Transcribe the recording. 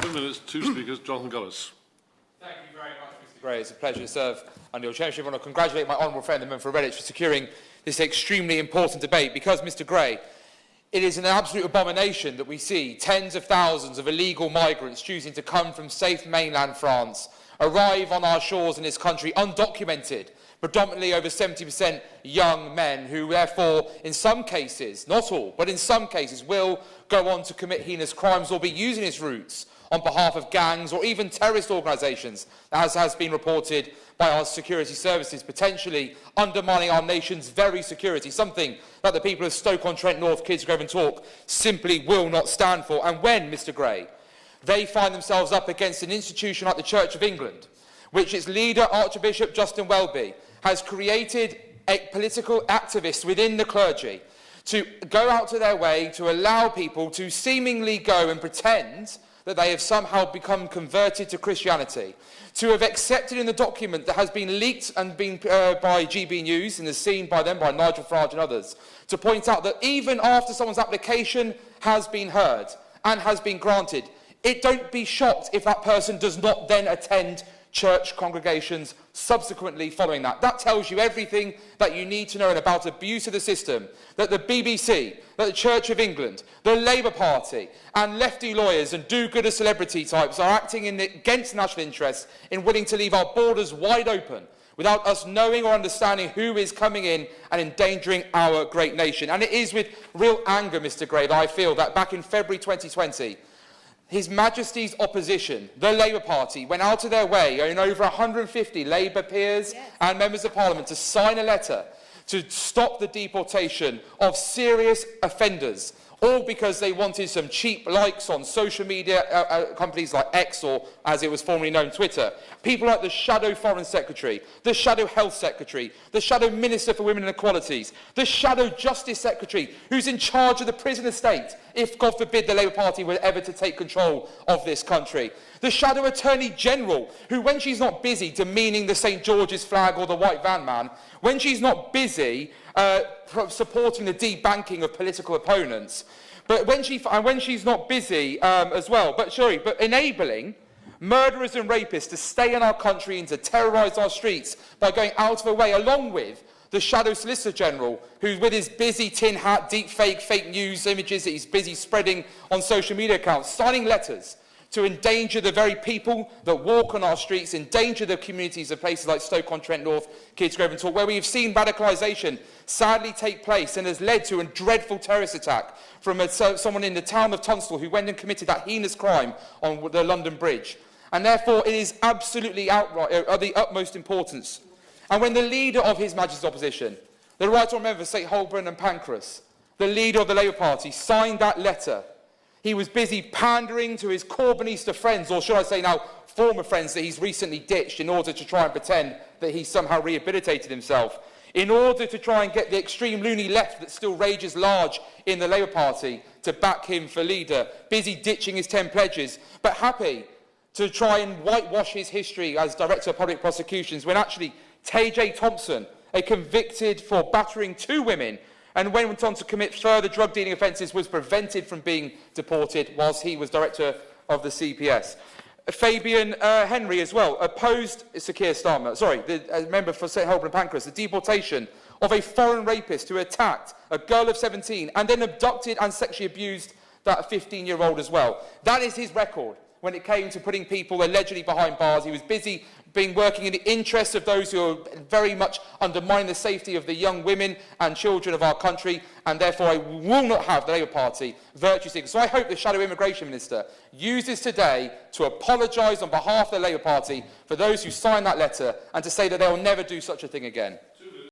7 minutes, 2 speakers. Jonathan Gullis. Thank you very much, Mr. Gray. It's a pleasure to serve under your chairmanship. I want to congratulate my honourable friend, the member for Redditch, for securing this extremely important debate because, Mr. Gray, it is an absolute abomination that we see tens of thousands of illegal migrants choosing to come from safe mainland France, arrive on our shores in this country undocumented, predominantly over 70% young men who therefore, in some cases, not all, but in some cases, will go on to commit heinous crimes or be using its routes on behalf of gangs or even terrorist organisations, as has been reported by our security services, potentially undermining our nation's very security, something that the people of Stoke-on-Trent, North, Kidsgrove and Tork simply will not stand for. And when, Mr. Gray, they find themselves up against an institution like the Church of England, which its leader, Archbishop Justin Welby, has created political activists within the clergy to go out to their way to allow people to seemingly go and pretend that they have somehow become converted to Christianity, to have accepted in the document that has been leaked and been by GB News and is seen by them, by Nigel Farage and others, to point out that even after someone's application has been heard and has been granted, don't be shocked if that person does not then attend church congregations subsequently following that. That tells you everything that you need to know about abuse of the system, that the BBC, that the Church of England, the Labour Party and lefty lawyers and do-gooder celebrity types are acting against national interests in willing to leave our borders wide open without us knowing or understanding who is coming in and endangering our great nation. And it is with real anger, Mr. Gray, that I feel that back in February 2020, His Majesty's opposition, the Labour Party, went out of their way, in over 150 Labour peers and members of Parliament, to sign a letter to stop the deportation of serious offenders, all because they wanted some cheap likes on social media companies like X, or as it was formerly known, Twitter. People like the Shadow Foreign Secretary, the Shadow Health Secretary, the Shadow Minister for Women and Equalities, the Shadow Justice Secretary, who's in charge of the prison estate, if, God forbid, the Labour Party were ever to take control of this country. The Shadow Attorney General, who, when she's not busy demeaning the St George's flag or the White Van Man, when she's not busy supporting the debanking of political opponents, but when she's not busy as well, but enabling murderers and rapists to stay in our country and to terrorise our streets by going out of her way, along with the Shadow Solicitor General, who's with his busy tin hat, deep fake news images that he's busy spreading on social media accounts, signing letters to endanger the very people that walk on our streets, endanger the communities of places like Stoke-on-Trent North, Kidsgrove and Tork, where we have seen radicalisation sadly take place and has led to a dreadful terrorist attack from someone in the town of Tunstall who went and committed that heinous crime on the London Bridge. And therefore it is absolutely outright of the utmost importance. And when the leader of His Majesty's opposition, the Right Honourable Member for St Holborn and Pancras, the leader of the Labour Party, signed that letter, he was busy pandering to his Corbynista friends, or should I say now former friends that he's recently ditched, in order to try and pretend that he somehow rehabilitated himself, in order to try and get the extreme loony left that still rages large in the Labour Party to back him for leader, busy ditching his 10 pledges, but happy to try and whitewash his history as Director of Public Prosecutions, when actually TJ Thompson, a convicted for battering 2 women, and went on to commit further drug dealing offences, was prevented from being deported whilst he was Director of the CPS. Fabian Henry as well opposed Sir Keir Starmer, the member for St Holborn and Pancras, the deportation of a foreign rapist who attacked a girl of 17 and then abducted and sexually abused that 15-year-old as well. That is his record when it came to putting people allegedly behind bars. He was busy working in the interests of those who are very much undermining the safety of the young women and children of our country, and therefore I will not have the Labour Party virtue signaling. So I hope the Shadow Immigration Minister uses today to apologise on behalf of the Labour Party for those who signed that letter and to say that they will never do such a thing again.